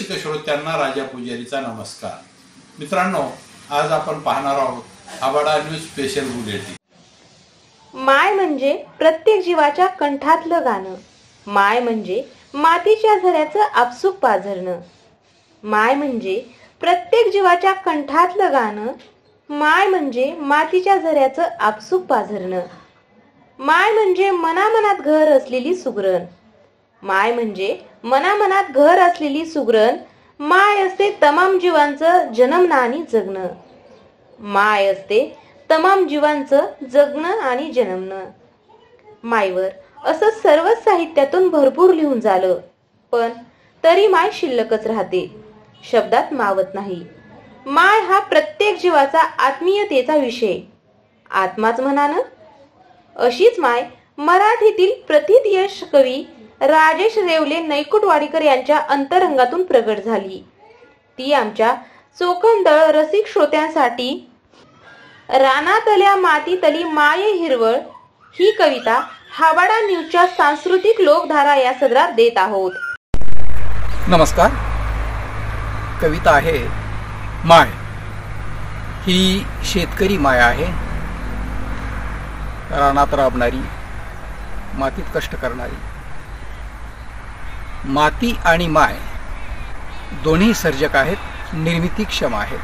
रसिक श्रोत्यांना राजा पुजारीचा नमस्कार। मित्रांनो, आज आपण पाहणार आहोत आबाडा न्यूज स्पेशल बुलेटिन। माय म्हणजे प्रत्येक जीवाच्या कंठातलं गाणं, माय म्हणजे मातीच्या झऱ्याचं आपसूक पाझरणं, माय म्हणजे प्रत्येक जीवाच्या कंठातलं गाणं, माय म्हणजे मातीच्या झऱ्याचं आपसूक पाझरणं, माय म्हणजे मनामनात घर असलेली सुगरण, माय म्हणजे मनामनात घर असलेली सुगरण, माय असते तमाम जीवांचं जन्मणं आणि जगणं, माय असते तमाम जीवांचं जगणं आणि जन्मणं। मायवर असं सर्वच साहित्यातून भरपूर लिहून झालं, पण तरी माय शिल्लकच राहते, शब्दात मावत नाही। माय हा प्रत्येक जीवाचा आत्मीयतेचा विषय, आत्माच म्हणानं। अशीच माय मराठीतील प्रथितयश कवी राजेश रेवले नैकुटवाडीकर यांच्या अंतरंगातून प्रगट झाली। ती आमच्या चोखंदळ रसिक श्रोत्यांसाठी रानातल्या मातीतली माय हिरवळ ही कविता आबाडा न्यूजच्या सांस्कृतिक लोकधारा या सदरात देत आहोत। नमस्कार। कविता आहे माय। ही शेतकरी माय आहे, रानात राबणारी, मातीत कष्ट करणारी। माती आणि माय दोन्ही सर्जक आहेत, निर्मितीक्षम आहेत।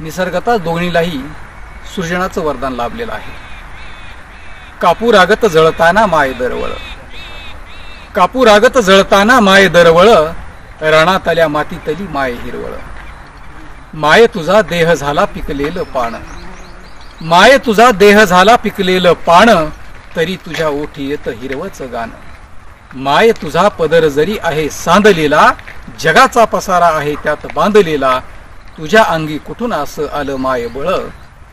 निसर्गता दोन्हीलाही सृजनाचं वरदान लाभलेलं आहे। कापूरागत जळताना माय दरवळ, कापूरागत जळताना माय दरवळ, रानातल्या मातीतली माय हिरवळ। माय तुझा देह झाला पिकलेलं पान, माय तुझा देह झाला पिकलेलं पान, तरी तुझ्या ओठी येत हिरवच गाण। माय तुझा पदर जरी आहे सांदलेला, जगाचा पसारा आहे त्यात बांधलेला, तुझ्या अंगी कुठून असं आलं माय बळ,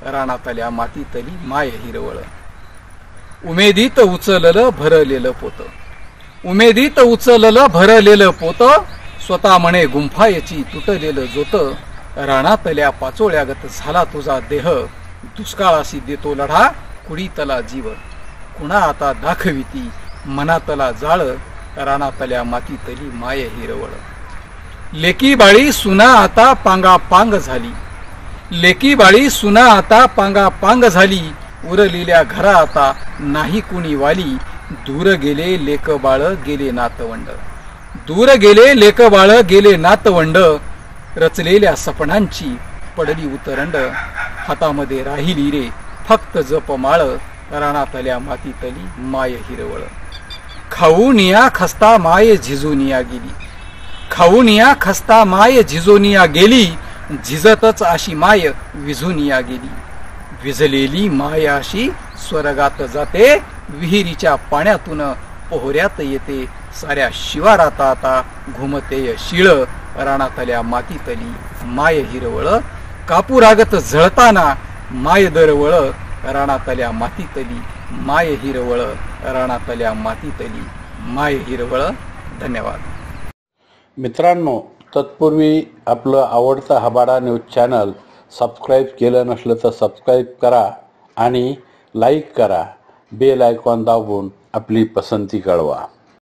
रानातल्या मातीतली माय हिरवळ। उमेदीत उचललं भरलेलं पोत, उमेदीत उचललं भरलेलं पोत, स्वतः म्हणे गुंफायची तुटलेलं जोत, रानातल्या पाचोळ्यागत झाला तुझा देह, दुष्काळाशी देतो लढा कुडीतला जीव, कुणा आता दाखविती मनातला जाळ, रानातल्या मातीतली माय हिरवळ। लेकी बाळी सुना आता पांगा पांग झाली, लेकी बाळी सुना आता पांगा पांग झाली, उरलेल्या घरा आता नाही कुणी वाली, दूर गेले लेक बाळ गेले नातवंड, दूर गेले लेक बाळ गेले नातवंड, रचलेल्या सपनांची पडली उतरंड, हातामध्ये राहिली रे फक्त जपमाळ, रानातल्या मातीतली माय हिरवळ। खाऊनिया खस्ता माय झिजूनिया गेली, खाऊनिया खस्ता माय झिजोनिया गेली, झिजतच अशी माय विझूनिया गेली, विझलेली माय अशी स्वर्गात जाते, विहिरीच्या पाण्यातून पोहऱ्यात येते, साऱ्या शिवारात आता घुमते शिळ, रानातल्या मातीतली माय हिरवळ। कापूरागत जळताना माय दरवळ, रानातल्या मातीतली माय हिरवळ, रानातल्या मातीतली माय हिरवळ। धन्यवाद। मित्रांनो, तत्पूर्वी आपलं आवडतं आबाडा न्यूज चॅनल सबस्क्राईब केलं नसलं तर सबस्क्राईब करा आणि लाईक करा, बेल आयकॉन दाबून आपली पसंती कळवा।